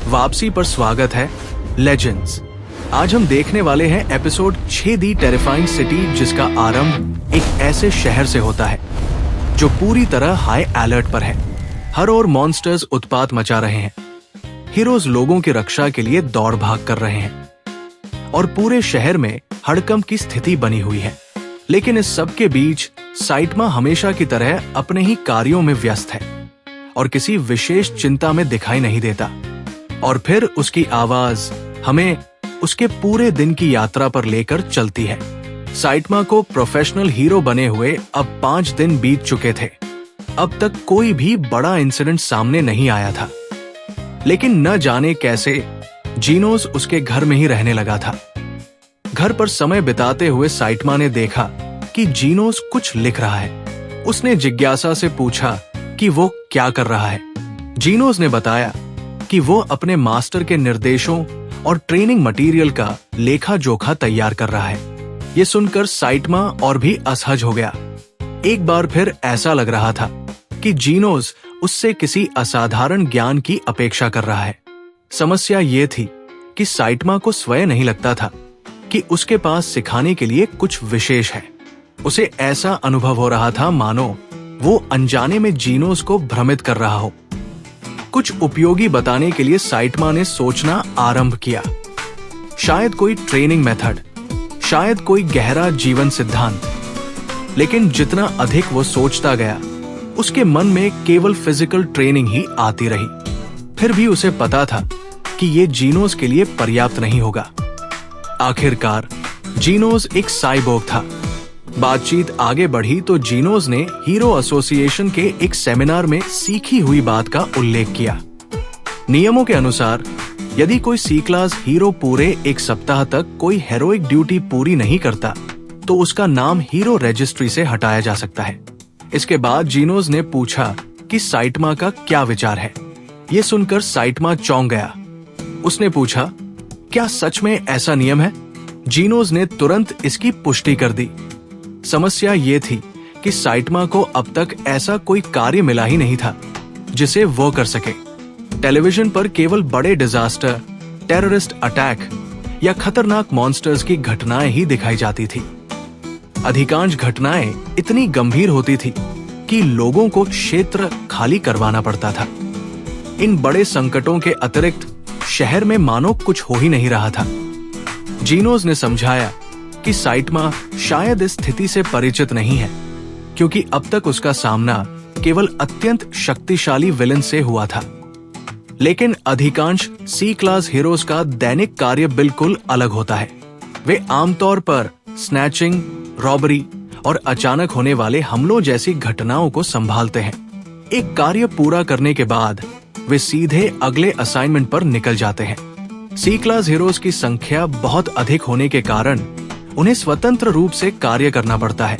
वापसी पर स्वागत है लेजेंड्स। आज हम देखने वाले हैं एपिसोड 6 दी टेरिफाइंग सिटी, जिसका आरंभ एक ऐसे शहर से होता है जो पूरी तरह हाई अलर्ट पर है। हर ओर मॉन्स्टर्स उत्पात मचा रहे हैं, हीरोज लोगों की रक्षा के लिए दौड़ भाग कर रहे हैं और पूरे शहर में हड़कंप की स्थिति बनी हुई है। लेकिन इस सब के बीच साइटमा हमेशा की तरह अपने ही कार्यों में व्यस्त है और किसी विशेष चिंता में दिखाई नहीं देता। और फिर उसकी आवाज हमें उसके पूरे दिन की यात्रा पर लेकर चलती है। साइटमा को प्रोफेशनल हीरो बने हुए अब 5 दिन बीत चुके थे। अब तक कोई भी बड़ा इंसिडेंट सामने नहीं आया था, लेकिन न जाने कैसे जीनोस उसके घर में ही रहने लगा था। घर पर समय बिताते हुए साइटमा ने देखा कि जीनोस कुछ लिख रहा है। उसने जिज्ञासा से पूछा कि वो क्या कर रहा है। जीनोस ने बताया कि वो अपने मास्टर के निर्देशों और ट्रेनिंग मटेरियल का लेखा जोखा तैयार कर रहा है। ये सुनकर साइटमा और भी असहज हो गया। एक बार फिर ऐसा लग रहा था कि जीनोस उससे किसी असाधारण ज्ञान की अपेक्षा कर रहा है। समस्या ये थी कि साइटमा को स्वयं नहीं लगता था कि उसके पास सिखाने के लिए कुछ विशेष है। उसे ऐसा अनुभव हो रहा था मानो वो अनजाने में जीनोस को भ्रमित कर रहा हो। कुछ उपयोगी बताने के लिए साइटमा ने सोचना आरंभ किया। शायद कोई ट्रेनिंग मेथड, शायद कोई गहरा जीवन सिद्धांत। लेकिन जितना अधिक वो सोचता गया, उसके मन में केवल फिजिकल ट्रेनिंग ही आती रही। फिर भी उसे पता था कि ये जीनोस के लिए पर्याप्त नहीं होगा। आखिरकार जीनोस एक साइबोर्ग था। बातचीत आगे बढ़ी तो जीनोस ने हीरो एसोसिएशन के एक सेमिनार में सीखी हुई बात का उल्लेख किया। नियमों के अनुसार यदि कोई सी क्लास हीरो पूरे एक सप्ताह तक कोई हेरोइक ड्यूटी पूरी नहीं करता तो उसका नाम हीरो रजिस्ट्री से हटाया जा सकता है। इसके बाद जीनोस ने पूछा कि साइटमा का क्या विचार है। ये सुनकर साइटमा चौंक गया। उसने पूछा, क्या सच में ऐसा नियम है? जीनोस ने तुरंत इसकी पुष्टि कर दी। समस्या ये थी कि साइटमा को अब तक ऐसा कोई कार्य मिला ही नहीं था जिसे वो कर सके। टेलीविजन पर केवल बड़े डिजास्टर, टेररिस्ट अटैक या खतरनाक मॉन्स्टर्स की घटनाएं ही दिखाई जाती थी। अधिकांश घटनाएं इतनी गंभीर होती थी कि लोगों को क्षेत्र खाली करवाना पड़ता था। इन बड़े संकटों के अतिरिक्त शहर में मानो कुछ हो ही नहीं रहा था। जीनोस ने समझाया कि साइटमा शायद इस स्थिति से परिचित नहीं है, क्योंकि अब तक उसका सामना केवल अत्यंत शक्तिशाली विलन से हुआ था। लेकिन अधिकांश सी क्लास हीरोज का दैनिक कार्य बिल्कुल अलग होता है। वे आमतौर पर स्नैचिंग, रॉबरी और अचानक होने वाले हमलों जैसी घटनाओं को संभालते हैं। एक कार्य पूरा करने के बाद वे सीधे अगले असाइनमेंट पर निकल जाते हैं। सी क्लास हीरोज की संख्या बहुत अधिक होने के कारण उन्हें स्वतंत्र रूप से कार्य करना पड़ता है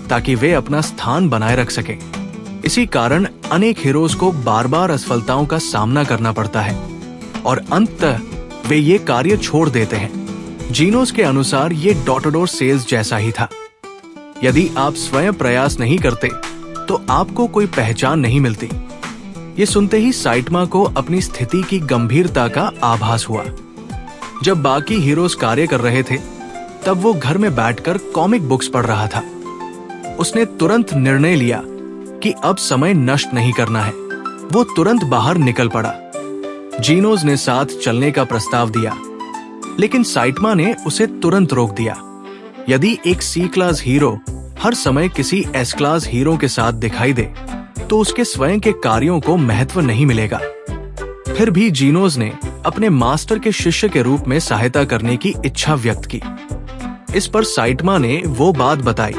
ताकि वे अपना स्थान बनाए रख सकें। इसी कारण अनेक हीरोज को बार बार असफलताओं का सामना करना पड़ता है और अंततः वे ये कार्य छोड़ देते हैं। जीनोस के अनुसार ये डोर टू डोर सेल्स जैसा ही था। यदि आप स्वयं प्रयास नहीं करते तो आपको कोई पहचान नहीं मिलती। ये सुनते ही साइटमा को अपनी स्थिति की गंभीरता का आभास हुआ। जब बाकी हीरोज कार्य कर रहे थे तब वो घर में बैठकर कॉमिक बुक्स पढ़ रहा था। उसने तुरंत निर्णय लिया कि अब समय नष्ट नहीं करना है। वो तुरंत बाहर निकल पड़ा। जीनोस ने साथ चलने का प्रस्ताव दिया, लेकिन साइटमा ने उसे तुरंत रोक दिया। यदि एक सी क्लास हीरो हर समय किसी एस क्लास हीरो के साथ दिखाई दे तो उसके स्वयं के कार्यों को महत्व नहीं मिलेगा। फिर भी जीनोस ने अपने मास्टर के शिष्य के रूप में सहायता करने की इच्छा व्यक्त की। इस पर साइटमा ने वो बात बताई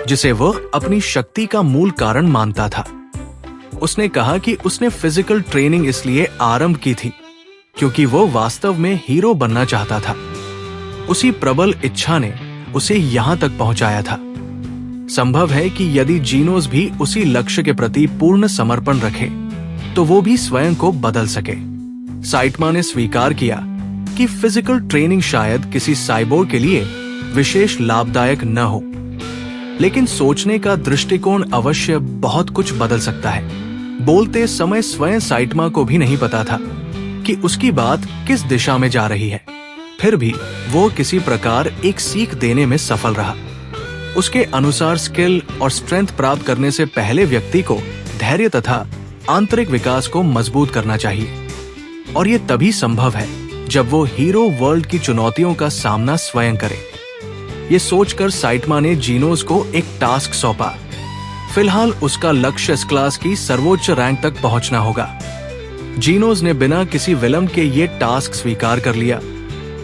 जिसे वो अपनी शक्ति का मूल कारण मानता था। उसने कहा कि उसने फिजिकल ट्रेनिंग इसलिए आरंभ की थी क्योंकि वो वास्तव में हीरो बनना चाहता था। उसी प्रबल इच्छा ने उसे यहाँ तक पहुंचाया था। संभव है कि यदि जीनोस भी उसी लक्ष्य के प्रति पूर्ण समर्पण रखे तो वो भी स्वयं को बदल सके। साइटमा ने स्वीकार किया कि फिजिकल ट्रेनिंग शायद किसी साइबोर्ग के लिए विशेष लाभदायक न हो, लेकिन सोचने का दृष्टिकोण अवश्य बहुत कुछ बदल सकता है। बोलते समय स्वयं साइटमा को भी नहीं पता था कि उसकी बात किस दिशा में जा रही है। फिर भी वो किसी प्रकार एक सीख देने में सफल रहा। उसके अनुसार स्किल और स्ट्रेंथ प्राप्त करने से पहले व्यक्ति को धैर्य तथा आंतरिक विकास को मजबूत करना चाहिए, और ये तभी संभव है जब वो हीरो वर्ल्ड की चुनौतियों का सामना स्वयं करे। ये सोचकर साइटमा ने जीनोस को एक टास्क सौंपा। फिलहाल उसका लक्ष्य इस क्लास की सर्वोच्च रैंक तक पहुंचना होगा। जीनोस ने बिना किसी विलंब के ये टास्क स्वीकार कर लिया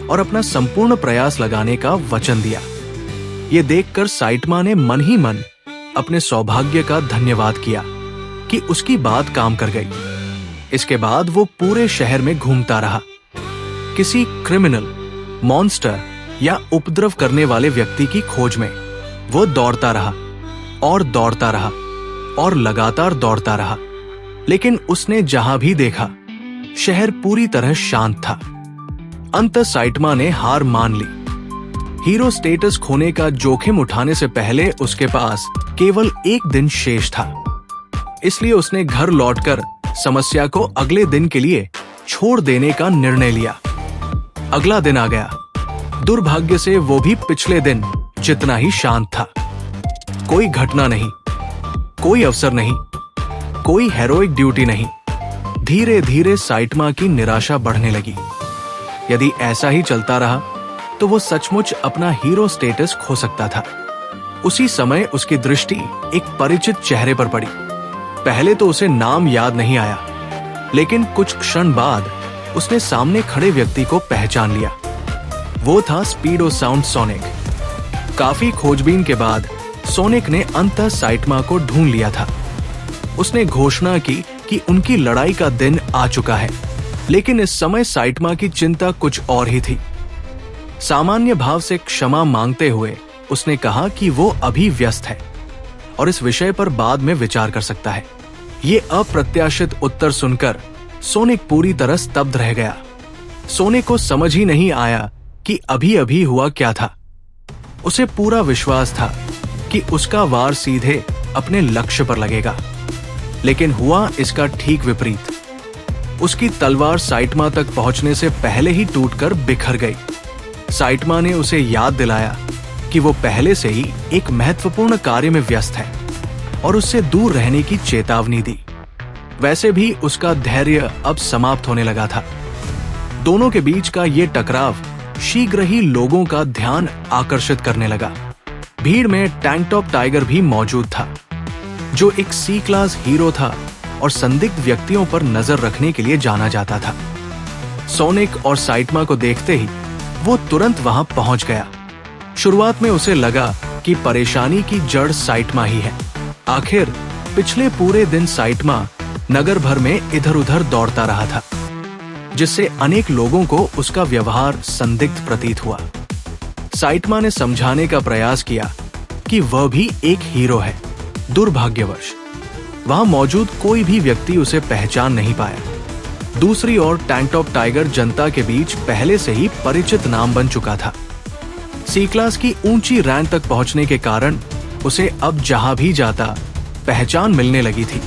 और अपना संपूर्ण प्रयास लगाने का वचन दिया। ये देखकर साइटमा ने मन ही मन अपने सौभाग्य का धन्यवाद किया कि उसकी बात काम कर गई। इसके बाद वो पूरे शहर में घूमता रहा, किसी क्रिमिनल, मॉन्स्टर या उपद्रव करने वाले व्यक्ति की खोज में। वो दौड़ता रहा और दौड़ता रहा और लगातार दौड़ता रहा, लेकिन उसने जहां भी देखा शहर पूरी तरह शांत था। अंततः साइटमा ने हार मान ली। हीरो स्टेटस खोने का जोखिम उठाने से पहले उसके पास केवल एक दिन शेष था, इसलिए उसने घर लौटकर समस्या को अगले दिन के लिए छोड़ देने का निर्णय लिया। अगला दिन आ गया। दुर्भाग्य से वो भी पिछले दिन जितना ही शांत था। कोई घटना नहीं, कोई अवसर नहीं, कोई हेरोइक ड्यूटी नहीं। धीरे धीरे साइटमा की निराशा बढ़ने लगी। यदि ऐसा ही चलता रहा तो वो सचमुच अपना हीरो स्टेटस खो सकता था। उसी समय उसकी दृष्टि एक परिचित चेहरे पर पड़ी। पहले तो उसे नाम याद नहीं आया, लेकिन कुछ क्षण बाद उसने सामने खड़े व्यक्ति को पहचान लिया। वो था स्पीडो साउंड सोनिक। काफी खोजबीन के बाद सोनिक ने अंततः साइटमा को ढूंढ लिया था। उसने घोषणा की कि उनकी लड़ाई का दिन आ चुका है, लेकिन इस समय साइटमा की चिंता कुछ और ही थी। सामान्य भाव से क्षमा मांगते हुए उसने कहा कि वो अभी व्यस्त है और इस विषय पर बाद में विचार कर सकता है। ये अप्रत्याशित उत्तर सुनकर सोनिक पूरी तरह स्तब्ध रह गया। सोनिक को समझ ही नहीं आया कि अभी अभी हुआ क्या था। उसे पूरा विश्वास था कि उसका वार सीधे अपने लक्ष्य पर लगेगा, लेकिन हुआ इसका ठीक विपरीत। उसकी तलवार साइटमा तक पहुंचने से पहले ही टूटकर बिखर गई। साइटमा ने उसे याद दिलाया कि वो पहले से ही एक महत्वपूर्ण कार्य में व्यस्त है और उससे दूर रहने की चेतावनी दी। वैसे भी उसका धैर्य अब समाप्त होने लगा था। दोनों के बीच का ये टकराव शीघ्र ही लोगों का ध्यान आकर्षित करने लगा। भीड़ में टैंक टॉप टाइगर भी मौजूद था, जो एक सी क्लास हीरो था और संदिग्ध व्यक्तियों पर नजर रखने के लिए जाना जाता था। सोनिक और साइटमा को देखते ही वो तुरंत वहां पहुंच गया। शुरुआत में उसे लगा कि परेशानी की जड़ साइटमा ही है। आखिर पिछले पूरे दिन साइटमा नगर भर में इधर उधर दौड़ता रहा था, जिससे अनेक लोगों को उसका व्यवहार संदिग्ध प्रतीत हुआ। साइटमा ने समझाने का प्रयास किया कि वह भी एक हीरो है। दुर्भाग्यवश वहां मौजूद कोई भी व्यक्ति उसे पहचान नहीं पाया। दूसरी ओर टैंक टॉप टाइगर जनता के बीच पहले से ही परिचित नाम बन चुका था। सी क्लास की ऊंची रैंक तक पहुंचने के कारण उसे अब जहां भी जाता पहचान मिलने लगी थी।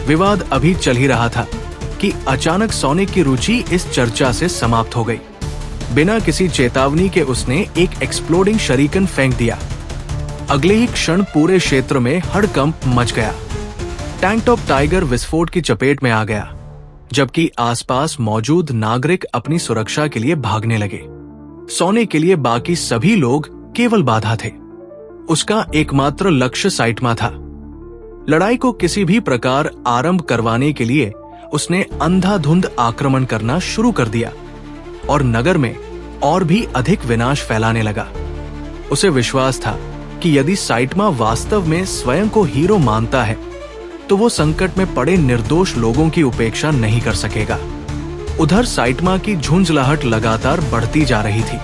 विवाद अभी चल ही रहा था कि अचानक सोनिक की रुचि इस चर्चा से समाप्त हो गई। बिना किसी चेतावनी के उसने एक एक्सप्लोडिंग शरीकन फेंक दिया। अगले ही क्षण पूरे क्षेत्र में हड़कंप मच गया। टैंक टॉप टाइगर विस्फोट की चपेट में आ गया, जबकि आसपास मौजूद नागरिक अपनी सुरक्षा के लिए भागने लगे। सोनिक के लिए बाकी सभी लोग केवल बाधा थे। उसका एकमात्र लक्ष्य साइटमा था। लड़ाई को किसी भी प्रकार आरंभ करवाने के लिए उसने अंधाधुंध आक्रमण करना शुरू कर दिया और नगर में और भी अधिक विनाश फैलाने लगा। उसे विश्वास था कि यदि साइटमा वास्तव में स्वयं को हीरो मानता है तो वो संकट में पड़े निर्दोष लोगों की उपेक्षा नहीं कर सकेगा। उधर साइटमा की झुंझलाहट लगातार बढ़ती जा रही थी।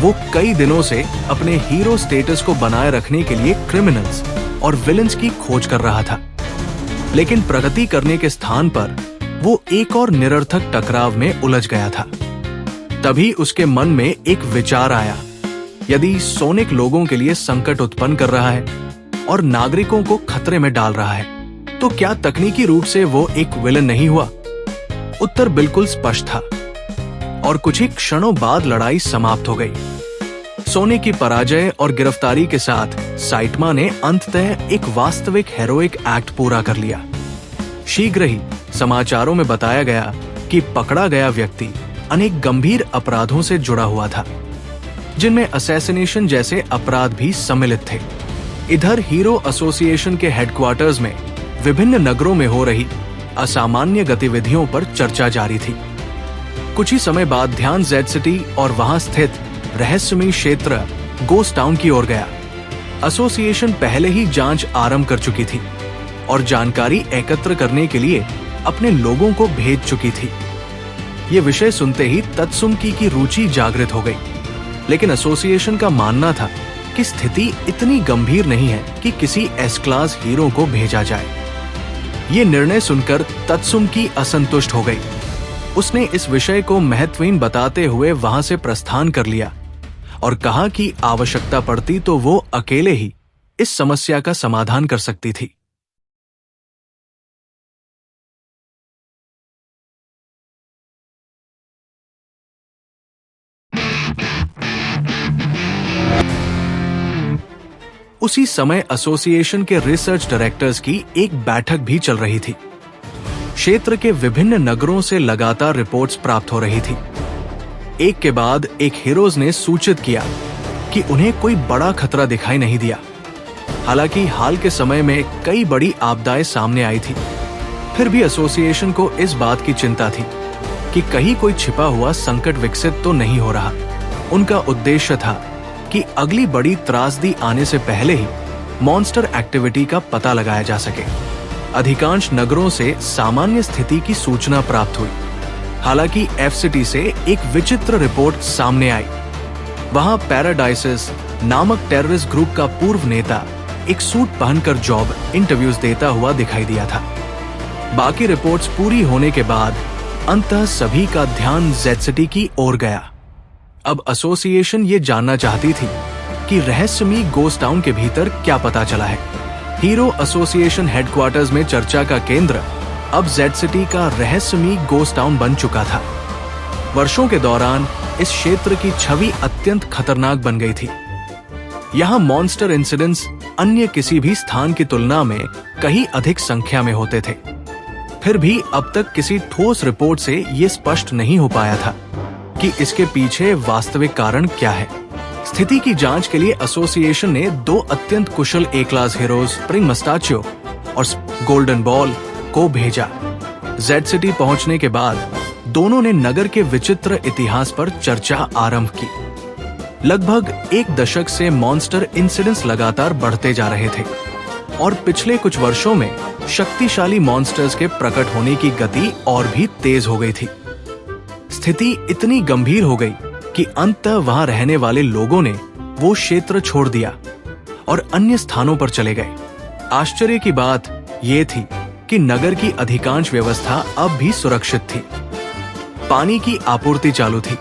वो कई दिनों से अपने हीरो स्टेटस को बनाए रखने के लिए क्रिमिनल्स और विलेंस की खोज कर रहा था, लेकिन प्रगति करने के स्थान पर वो एक और निरर्थक टकराव में उलझ गया था। तभी उसके मन में एक विचार आया, यदि सोनिक लोगों के लिए संकट उत्पन्न कर रहा है और नागरिकों को खतरे में डाल रहा है, तो क्या तकनीकी रूप से वो एक विलन नहीं हुआ? उत्तर बिल्कुल स्पष्ट था और कुछ ही क्षणों बाद लड़ाई समाप्त हो गई। सोने की पराजय और गिरफ्तारी के साथ साइटमा ने अंततः एक वास्तविक हेरोइक एक्ट पूरा कर लिया। शीघ्र ही समाचारों में बताया गया कि पकड़ा गया व्यक्ति अनेक गंभीर अपराधों से जुड़ा हुआ था, जिनमें असैसिनेशन जैसे अपराध भी सम्मिलित थे। इधर हीरो एसोसिएशन के हेडक्वार्टर्स में विभिन्न नगरों में हो रही असामान्य गतिविधियों पर चर्चा जारी थी। कुछ ही समय बाद ध्यान जेड सिटी और वहां स्थित रहस्यमयी क्षेत्र गोस्ट टाउन की ओर गया। एसोसिएशन पहले ही जांच आरंभ कर चुकी थी और जानकारी एकत्र करने के लिए अपने लोगों को भेज चुकी थी। ये विषय सुनते ही तत्सुमकी की रुचि जागृत हो गई, लेकिन एसोसिएशन का मानना था कि स्थिति इतनी गंभीर नहीं है कि किसी एस क्लास हीरो को भेजा जाए। ये निर्णय सुनकर तत्सुमकी असंतुष्ट हो गई। उसने इस विषय को महत्वहीन बताते हुए वहां से प्रस्थान कर लिया और कहा कि आवश्यकता पड़ती तो वो अकेले ही इस समस्या का समाधान कर सकती थी। उसी समय एसोसिएशन के रिसर्च डायरेक्टर्स की एक बैठक भी चल रही थी। क्षेत्र के विभिन्न नगरों से लगातार रिपोर्ट्स प्राप्त हो रही थी। एक के बाद एक हीरोज ने सूचित किया कि उन्हें कोई बड़ा खतरा दिखाई नहीं दिया। हालांकि हाल के समय में कई बड़ी आपदाएं सामने आई थी, फिर भी एसोसिएशन को इस बात की चिंता थी कि कहीं कोई छिपा हुआ संकट विकसित तो नहीं हो रहा। उनका उद्देश्य था कि अगली बड़ी त्रासदी आने से पहले ही मॉन्स्टर एक्टिविटी का पता लगाया जा सके। अधिकांश नगरों से सामान्य स्थिति की सूचना प्राप्त हुई। हालांकि एफ सिटी से एक विचित्र रिपोर्ट सामने आई। वहां पैराडाइसिस नामक टेररिस्ट ग्रुप का पूर्व नेता एक सूट पहनकर जॉब इंटरव्यूज देता हुआ दिखाई दिया था। बाकी रिपोर्ट्स पूरी होने के बाद अंततः सभी का ध्यान जेड सिटी की ओर गया। अब एसोसिएशन ये जानना चाहती थी कि रहस्यमयी गोस्ट टाउन के भीतर क्या पता चला है। हीरो एसोसिएशन हेडक्वार्टर्स में चर्चा का केंद्र अब जेड सिटी का रहस्यमयी गोस्ट टाउन बन चुका था। वर्षों के दौरान इस क्षेत्र की छवि अत्यंत खतरनाक बन गई थी। यहाँ मॉन्स्टर इंसिडेंट्स अन्य किसी भी स्थान की तुलना में कहीं अधिक संख्या में होते थे। फिर भी अब तक किसी ठोस रिपोर्ट से ये स्पष्ट नहीं हो पाया था कि इसके पीछे वास्तविक कारण क्या है। स्थिति की जांच के लिए एसोसिएशन ने दो अत्यंत कुशल ए क्लास हीरोज स्प्रिंग मस्टाचियो और गोल्डन बॉल को भेजा। जेड सिटी पहुंचने के बाद दोनों ने नगर के विचित्र इतिहास पर चर्चा आरंभ की। लगभग एक दशक से मॉन्स्टर इंसिडेंट्स लगातार बढ़ते जा रहे थे और पिछले कुछ वर्षों में शक्तिशाली मॉन्स्टर्स के प्रकट होने की गति और भी तेज हो गई थी। स्थिति इतनी गंभीर हो गई कि अंततः वहां रहने वाले लोगों ने वो क्षेत्र छोड़ दिया और अन्य स्थानों पर चले गए। आश्चर्य की बात ये थी कि नगर की अधिकांश व्यवस्था अब भी सुरक्षित थी। पानी की आपूर्ति चालू थी,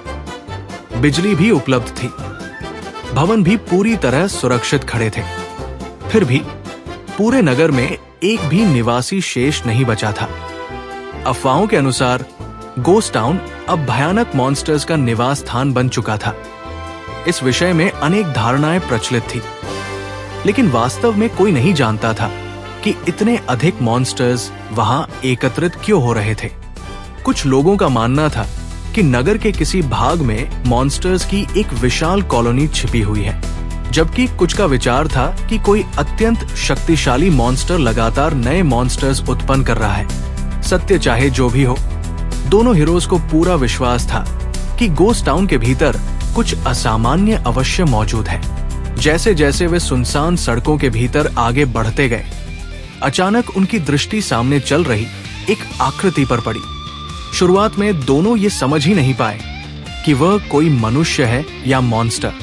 बिजली भी उपलब्ध थी, भवन भी पूरी तरह सुरक्षित खड़े थे। फिर भी पूरे नगर में एक भी निवासी शेष नहीं बचा था। अफवाहों के अनुसार गोस्ट टाउन अब भयानक मॉन्स्टर्स का निवास स्थान बन चुका था। इस विषय में अनेक धारणाएं प्रचलित थी, लेकिन वास्तव में कोई नहीं जानता था कि इतने अधिक मॉन्स्टर्स वहां एकत्रित क्यों हो रहे थे। कुछ लोगों का मानना था कि नगर के किसी भाग में मॉन्स्टर्स की एक विशाल कॉलोनी छिपी हुई है, जबकि कुछ का विचार था कि कोई अत्यंत शक्तिशाली मॉन्स्टर लगातार नए मॉन्स्टर्स उत्पन्न कर रहा है। सत्य चाहे जो भी हो, दोनों हीरोज को पूरा विश्वास था कि गोस्ट टाउन के भीतर कुछ असामान्य अवश्य मौजूद है। जैसे जैसे वे सुनसान सड़कों के भीतर आगे बढ़ते गए, अचानक उनकी दृष्टि सामने चल रही एक आकृति पर पड़ी। शुरुआत में दोनों ये समझ ही नहीं पाए कि वह कोई मनुष्य है या मॉन्स्टर।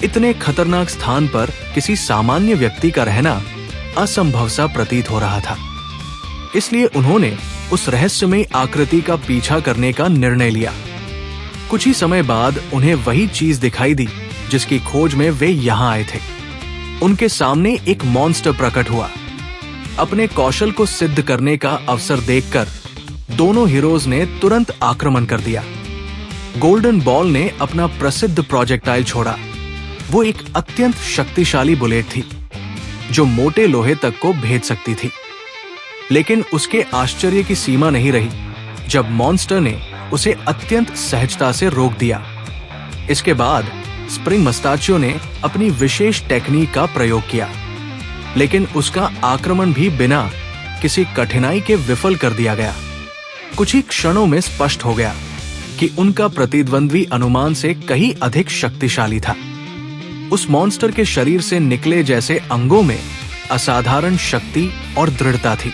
इतने खतरनाक स्थान पर किसी सामान्य व्यक्ति का रहना असंभव सा प्रतीत हो रहा था। इसलिए उन्होंने उस रहस्यमय आकृति का पीछा करने का निर्णय लिया। कुछ ही समय बाद उन्हें वही चीज दिखाई दी जिसकी खोज में वे यहाँ आए थे। उनके सामने एक मॉन्स्टर प्रकट हुआ। अपने कौशल को सिद्ध करने का अवसर देखकर दोनों हीरोज ने तुरंत आक्रमण कर दिया। गोल्डन बॉल ने अपना प्रसिद्ध प्रोजेक्टाइल छोड़ा। वो एक अत्यंत शक्तिशाली बुलेट थी जो मोटे लोहे तक को भेद सकती थी। लेकिन उसके आश्चर्य की सीमा नहीं रही जब मॉन्स्टर ने उसे अत्यंत सहजता से रोक दिया। इसके बाद स्प्रिंग मस्टाचियो ने अपनी विशेष टेक्निक का प्रयोग किया, लेकिन उसका आक्रमण भी बिना किसी कठिनाई के विफल कर दिया गया। कुछ ही क्षणों में स्पष्ट हो गया कि उनका प्रतिद्वंद्वी अनुमान से कहीं अधिक शक्तिशाली था। उस मॉन्स्टर के शरीर से निकले जैसे अंगों में असाधारण शक्ति और दृढ़ता थी।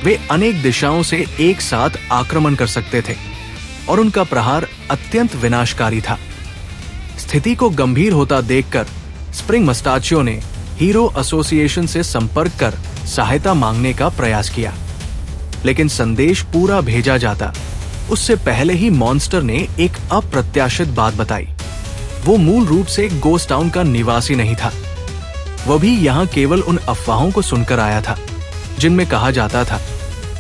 वे अनेक दिशाओं से एक साथ आक्रमण कर सकते थे और उनका प्रहार अत्यंत विनाशकारी था। स्थिति को गंभीर होता देखकर स्प्रिंग मस्टाचियो ने हीरो एसोसिएशन से संपर्क कर सहायता मांगने का प्रयास किया, लेकिन संदेश पूरा भेजा जाता उससे पहले ही मॉन्स्टर ने एक अप्रत्याशित बात बताई। वो मूल रूप से गोस्ट टाउन का निवासी नहीं था। वह भी यहाँ केवल उन अफवाहों को सुनकर आया था जिनमें कहा जाता था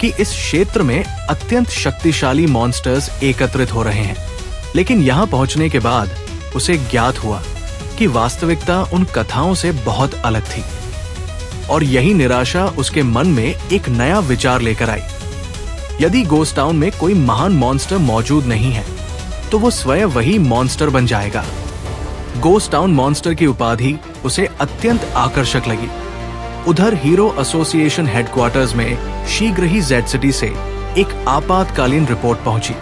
कि इस क्षेत्र में अत्यंत शक्तिशाली मॉन्स्टर्स एकत्रित हो रहे हैं। लेकिन यहाँ पहुंचने के बाद उसे ज्ञात हुआ कि वास्तविकता उन कथाओं से बहुत अलग थी, और यही निराशा उसके मन में एक नया विचार लेकर आई। यदि गोस्ट टाउन में कोई महान मॉन्स्टर मौजूद नहीं है तो वो स्वयं वही मॉन्स्टर बन जाएगा। गोस्ट टाउन मॉन्स्टर की उपाधि उसे अत्यंत आकर्षक लगी। उधर हीरो एसोसिएशन हेडक्वार्टर्स में शीघ्र ही जेड सिटी से एक आपातकालीन रिपोर्ट पहुंची।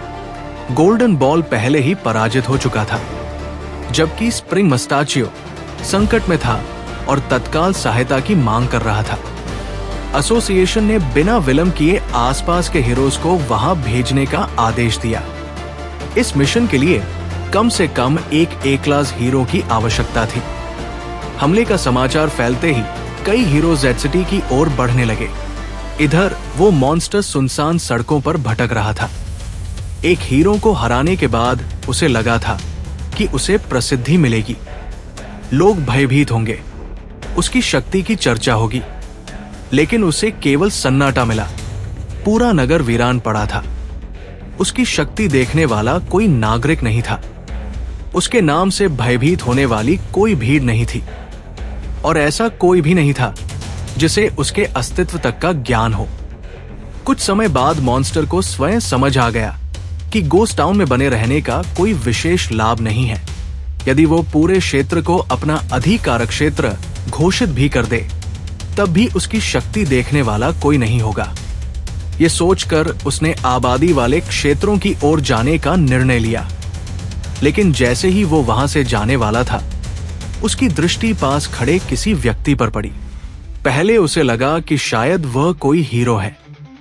गोल्डन बॉल पहले ही पराजित हो चुका था, जबकि स्प्रिंग मस्टाचियो संकट में था और तत्काल सहायता की मांग कर रहा था। एसोसिएशन ने बिना विलंब किए आसपास के हीरोज को वहां भेजने का आदेश दिया। इस मिशन के लिए कम से कम एक ए क्लास हीरो की आवश्यकता थी। हमले का समाचार फैलते ही कई हीरो जेड सिटी की ओर बढ़ने लगे। इधर वो मॉन्स्टर सुनसान सड़कों पर भटक रहा था। एक हीरो को हराने के बाद उसे लगा था कि उसे प्रसिद्धि मिलेगी, लोग भयभीत होंगे, उसकी शक्ति की चर्चा होगी। लेकिन उसे केवल सन्नाटा मिला। पूरा नगर वीरान पड़ा था। उसकी शक्ति देखने वाला कोई नागरिक नहीं था। उसके नाम से भयभीत होने वाली कोई भीड़ नहीं थी, और ऐसा कोई भी नहीं था जिसे उसके अस्तित्व तक का ज्ञान हो। कुछ समय बाद मॉन्स्टर को स्वयं समझ आ गया कि गोस्ट टाउन में बने रहने का कोई विशेष लाभ नहीं है। यदि वो पूरे क्षेत्र को अपना अधिकारक क्षेत्र घोषित भी कर दे, तब भी उसकी शक्ति देखने वाला कोई नहीं होगा। ये सोचकर उसने आबादी वाले क्षेत्रों की ओर जाने का निर्णय लिया। लेकिन जैसे ही वो वहां से जाने वाला था, उसकी दृष्टि पास खड़े किसी व्यक्ति पर पड़ी। पहले उसे लगा कि शायद वह कोई हीरो है,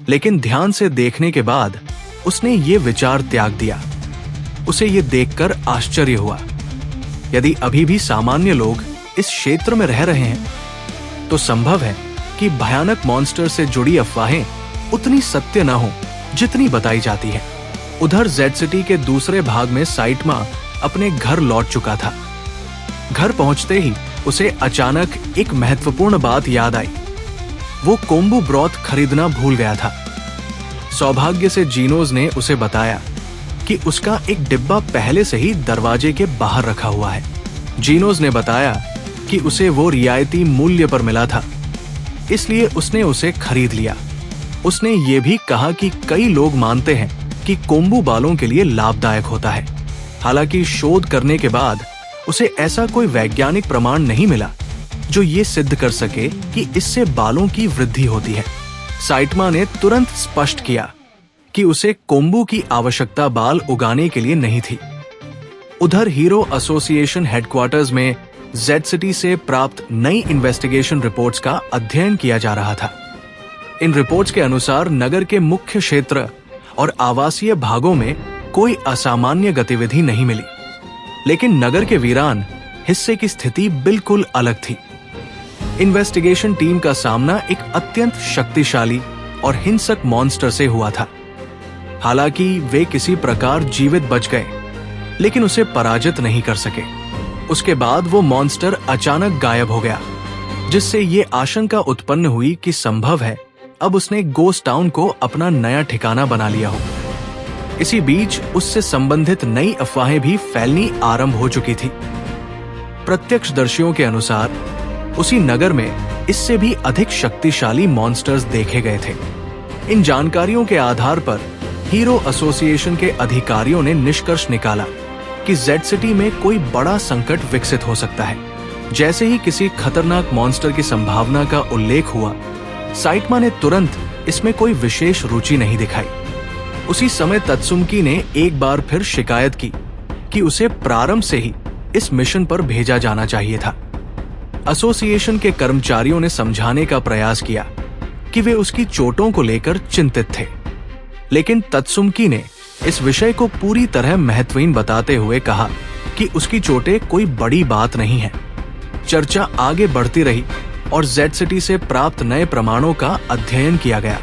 लेकिन ध्यान से देखने के बाद उसने ये विचार त्याग दिया। उसे ये देखकर आश्चर्य हुआ। यदि अभी भी सामान्य लोग इस क्षेत्र में रह रहे हैं, तो संभव है कि भयानक मॉन्स्टर से जुड़ी अफवाहें उतनी सत्य न हो जितनी बताई जाती है। उधर जेड सिटी के दूसरे भाग में साइटमा अपने घर लौट चुका था। घर पहुंचते ही उसे अचानक एक महत्वपूर्ण बात याद आई। वो कोम्बू ब्रॉथ खरीदना भूल गया था। सौभाग्य से जीनोज ने उसे बताया कि उसका एक डिब्बा पहले से ही दरवाजे के बाहर रखा हुआ है। जीनोज ने बताया कि उसे वो रियायती मूल्य पर मिला था, इसलिए उसने उसे खरीद लिया। उसने ये भी कहा कि कई लोग मानते हैं कि कोम्बू बालों के लिए लाभदायक होता है। हालांकि शोध करने के बाद उसे ऐसा कोई वैज्ञानिक प्रमाण नहीं मिला जो ये सिद्ध कर सके कि इससे बालों की वृद्धि होती है। साइटमा ने तुरंत स्पष्ट किया कि उसे कोम्बू की आवश्यकता बाल उगाने के लिए नहीं थी। उधर हीरो एसोसिएशन हेडक्वार्टर्स में जेड सिटी से प्राप्त नई इन्वेस्टिगेशन रिपोर्ट्स का अध्ययन किया जा रहा था। इन रिपोर्ट्स के अनुसार नगर के मुख्य क्षेत्र और आवासीय भागों में कोई असामान्य गतिविधि नहीं मिली, लेकिन नगर के वीरान हिस्से की स्थिति बिल्कुल अलग थी। इन्वेस्टिगेशन टीम का सामना एक अत्यंत शक्तिशाली और हिंसक मॉन्स्टर से हुआ था। हालांकि वे किसी प्रकार जीवित बच गए, लेकिन उसे पराजित नहीं कर सके। उसके बाद वो मॉन्स्टर अचानक गायब हो गया, जिससे ये आशंका उत्पन्न हुई कि संभव है अब उसने गोस्ट टाउन को अपना नया ठिकाना बना लिया हो। इसी बीच उससे संबंधित नई अफवाहें भी फैलनी आरंभ हो चुकी थी। प्रत्यक्षदर्शियों के अनुसार उसी नगर में इससे भी अधिक शक्तिशाली मॉन्स्टर्स देखे गए थे। इन जानकारियों के आधार पर हीरो एसोसिएशन के अधिकारियों ने निष्कर्ष निकाला कि जेड सिटी में कोई बड़ा संकट विकसित हो सकता है। जैसे ही किसी खतरनाक मॉन्स्टर की संभावना का उल्लेख हुआ, साइटमा ने तुरंत इसमें कोई विशेष रुचि नहीं दिखाई। उसी समय तत्सुमकी ने एक बार फिर शिकायत की कि उसे प्रारंभ से ही इस मिशन पर भेजा जाना चाहिए था। एसोसिएशन के कर्मचारियों ने समझाने का प्रयास किया कि वे उसकी चोटों को लेकर चिंतित थे, लेकिन तत्सुमकी ने इस विषय को पूरी तरह महत्वहीन बताते हुए कहा कि उसकी चोटें कोई बड़ी बात नहीं है। चर्चा आगे बढ़ती रही और जेड सिटी से प्राप्त नए प्रमाणों का अध्ययन किया गया।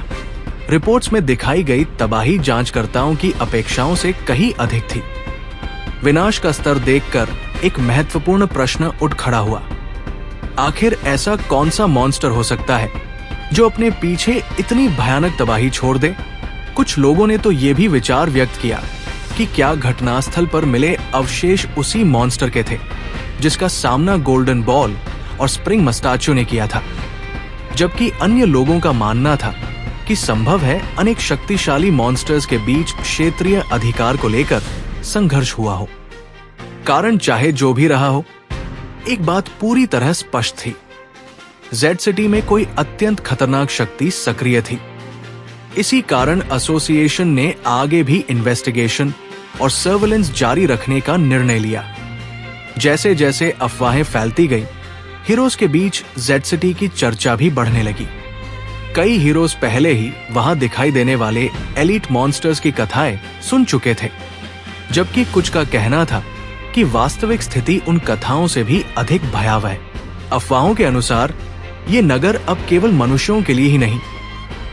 रिपोर्ट्स में दिखाई गई तबाही जांचकर्ताओं की अपेक्षाओं से कहीं अधिक थी। विनाश का स्तर देखकर एक महत्वपूर्ण प्रश्न उठ खड़ा हुआ। आखिर ऐसा कौन सा मॉन्स्टर हो सकता है जो अपने पीछे इतनी भयानक तबाही छोड़ दे? कुछ लोगों ने तो ये भी विचार व्यक्त किया कि क्या घटनास्थल पर मिले अवशेष उसी मॉन्स्टर के थे जिसका सामना गोल्डन बॉल और स्प्रिंग मस्टाचो ने किया था, जबकि अन्य लोगों का मानना था कि संभव है अनेक शक्तिशाली मॉन्स्टर्स के बीच क्षेत्रीय अधिकार को लेकर संघर्ष हुआ हो। कारण चाहे जो भी रहा हो, एक बात पूरी तरह स्पष्ट थी, जेड सिटी में कोई अत्यंत खतरनाक शक्ति सक्रिय थी। इसी कारण एसोसिएशन ने आगे भी इन्वेस्टिगेशन और सर्वेलेंस जारी रखने का निर्णय लिया। जैसे जैसे अफवाहें फैलती गई, हीरोज के बीच जेड सिटी की चर्चा भी बढ़ने लगी। कई हीरोज पहले ही वहां दिखाई देने वाले एलीट मॉन्स्टर्स की कथाएं सुन चुके थे, जबकि कुछ का कहना था कि वास्तविक स्थिति उन कथाओं से भी अधिक भयावह है। अफवाहों के अनुसार ये नगर अब केवल मनुष्यों के लिए ही नहीं,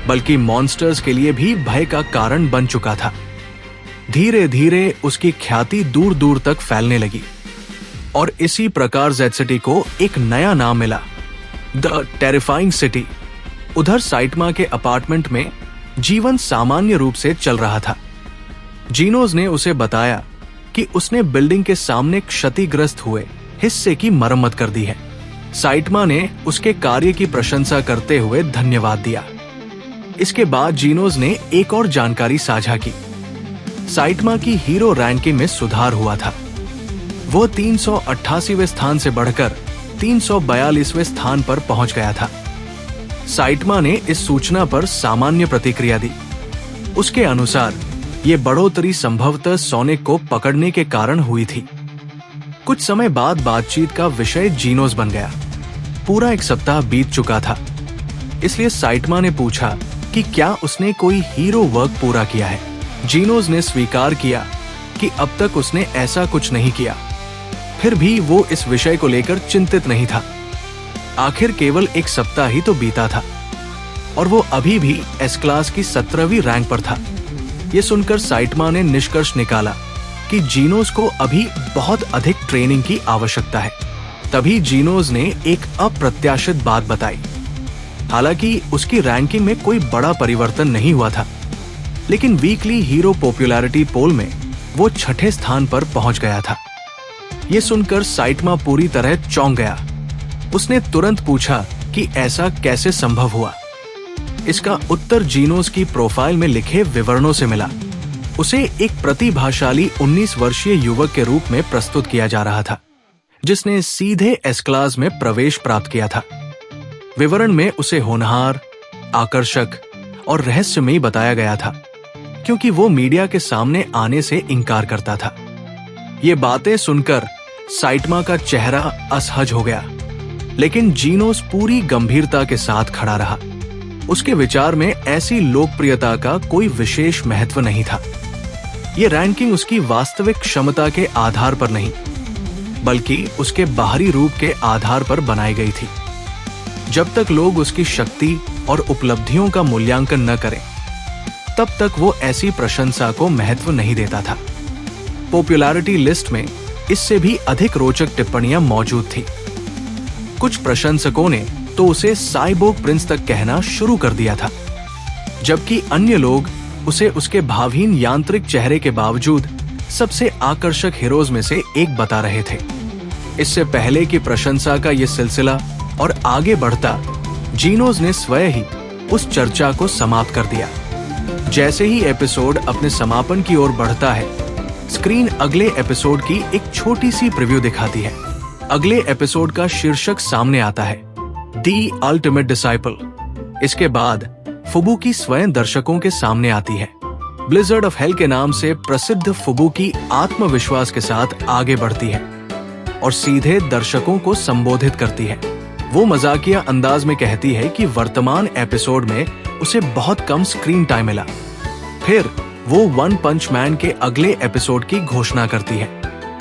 बल्कि मॉन्स्टर्स के लिए भी भय का कारण बन चुका था। धीरे धीरे उसकी ख्याति दूर दूर तक फैलने लगी और इसी प्रकार जेड सिटी को एक नया नाम मिला, द टेरिफाइंग सिटी। उधर साइटमा के अपार्टमेंट में जीवन सामान्य रूप से चल रहा था। जीनोज ने उसे बताया कि उसने बिल्डिंग के सामने क्षतिग्रस्त हुए हिस्से की मरम्मत कर दी है। साइटमा ने उसके कार्य की प्रशंसा करते हुए धन्यवाद दिया। इसके बाद जीनोज ने एक और जानकारी साझा की। साइटमा की हीरो रैंकिंग में सुधार हुआ था। वो 388वें स्थान से बढ़कर 342वें स्थान पर पहुंच गया था। साइटमा ने इस सूचना पर सामान्य प्रतिक्रिया दी। उसके अनुसार ये बढ़ोतरी संभवतः सोनिक को पकड़ने के कारण हुई थी। कुछ समय बाद बातचीत का विषय जीनोज बन गया। पूरा एक सप्ताह बीत चुका था, इसलिए साइटमा ने पूछा कि क्या उसने कोई हीरो वर्क पूरा किया है। जीनोज ने स्वीकार किया कि अब तक उसने ऐसा कुछ नहीं किया। फिर भी वो इस विषय को लेकर चिंतित नहीं था। आखिर केवल एक सप्ताह ही तो बीता था और वो अभी भी एस क्लास की 17वीं रैंक पर था। ये सुनकर साइटमा ने निष्कर्ष निकाला कि जीनोज को अभी बहुत अधिक ट्रेनिंग की आवश्यकता है। तभी जीनोज ने एक अप्रत्याशित बात बताई। हालांकि उसकी रैंकिंग में कोई बड़ा परिवर्तन नहीं हुआ था, लेकिन वीकली हीरो पॉपुलैरिटी पोल में वो 6ठे स्थान पर पहुंच गया था। ये सुनकर साइटमा पूरी तरह चौंक गया। उसने तुरंत पूछा कि ऐसा कैसे संभव हुआ। इसका उत्तर जीनोज की प्रोफाइल में लिखे विवरणों से मिला। उसे एक प्रतिभाशाली 19 वर्षीय युवक के रूप में प्रस्तुत किया जा रहा था, जिसने सीधे एस क्लास में प्रवेश प्राप्त किया था। विवरण में उसे होनहार, आकर्षक और रहस्यमयी बताया गया था, क्योंकि वो मीडिया के सामने आने से इनकार करता था। ये बातें सुनकर साइटमा का चेहरा असहज हो गया, लेकिन जीनोज पूरी गंभीरता के साथ खड़ा रहा। उसके विचार में ऐसी लोकप्रियता का कोई विशेष महत्व नहीं था। ये रैंकिंग उसकी वास्तविक क्षमता के आधार पर नहीं, बल्कि उसके बाहरी रूप के आधार पर बनाई गई थी। जब तक लोग उसकी शक्ति और उपलब्धियों का मूल्यांकन न करें, तब तक वो ऐसी प्रशंसा को महत्व नहीं देता था। पॉपुलैरिटी लिस्ट में इससे भी अधिक रोचक टिप्पणियां मौजूद थी। कुछ प्रशंसकों ने तो उसे साइबोर्ग प्रिंस तक कहना शुरू कर दिया था। जबकि अन्य लोग उसे उसके भावहीन यांत्रिक चेहरे के बावजूद सबसे आकर्षक हीरोज में से एक बता रहे थे। इससे पहले कि प्रशंसा का ये सिलसिला और आगे बढ़ता, जीनोज ने स्वयं ही उस चर्चा को समाप्त कर दिया। जैसे ही एपिसोड अपने समापन की ओर बढ़ता है, स्क्रीन अगले एपिसोड की एक छोटी सी प्रीव्यू दिखाती है। अगले एपिसोड का शीर्षक सामने आता है, द अल्टीमेट डिसाइपल। इसके बाद फुबुकी स्वयं दर्शकों के सामने आती है। ब्लिजर्ड ऑफ हेल के नाम से प्रसिद्ध फुबुकी आत्मविश्वास के साथ आगे बढ़ती है और सीधे दर्शकों को संबोधित करती है। वो मजाकिया अंदाज में कहती है कि वर्तमान एपिसोड में उसे बहुत कम स्क्रीन टाइम मिला। फिर वो वन पंच मैन के अगले एपिसोड की घोषणा करती है।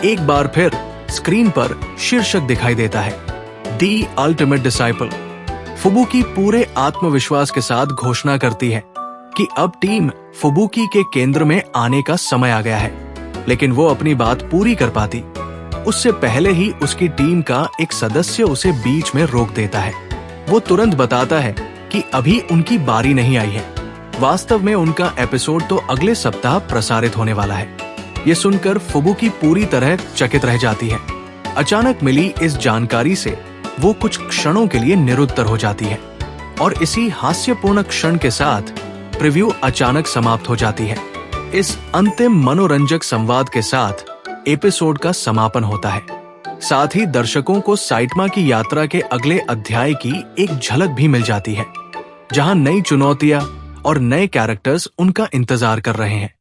एक बार फिर स्क्रीन पर शीर्षक दिखाई देता है, द अल्टीमेट डिसाइपल। फुबुकी पूरे आत्मविश्वास के साथ घोषणा करती है कि अब टीम फुबुकी के केंद्र में आने का समय आ गया है, लेकिन वो अपनी बात पूरी कर पाती उससे पहले ही उसकी टीम का एक सदस्य उसे बीच में रोक देता है। वो तुरंत बताता है कि अभी उनकी बारी नहीं आई है। वास्तव में उनका एपिसोड तो अगले सप्ताह प्रसारित होने वाला है। ये सुनकर फुबुकी पूरी तरह चकित रह जाती है। अचानक मिली इस जानकारी से वो कुछ क्षणों के लिए निरुत्तर हो जाती है और इसी हास्यपूर्ण क्षण के साथ प्रीव्यू अचानक समाप्त हो जाती है। इस अंतिम मनोरंजक संवाद के साथ एपिसोड का समापन होता है। साथ ही दर्शकों को साइटमा की यात्रा के अगले अध्याय की एक झलक भी मिल जाती है, जहां नई चुनौतियां और नए कैरेक्टर्स उनका इंतजार कर रहे हैं।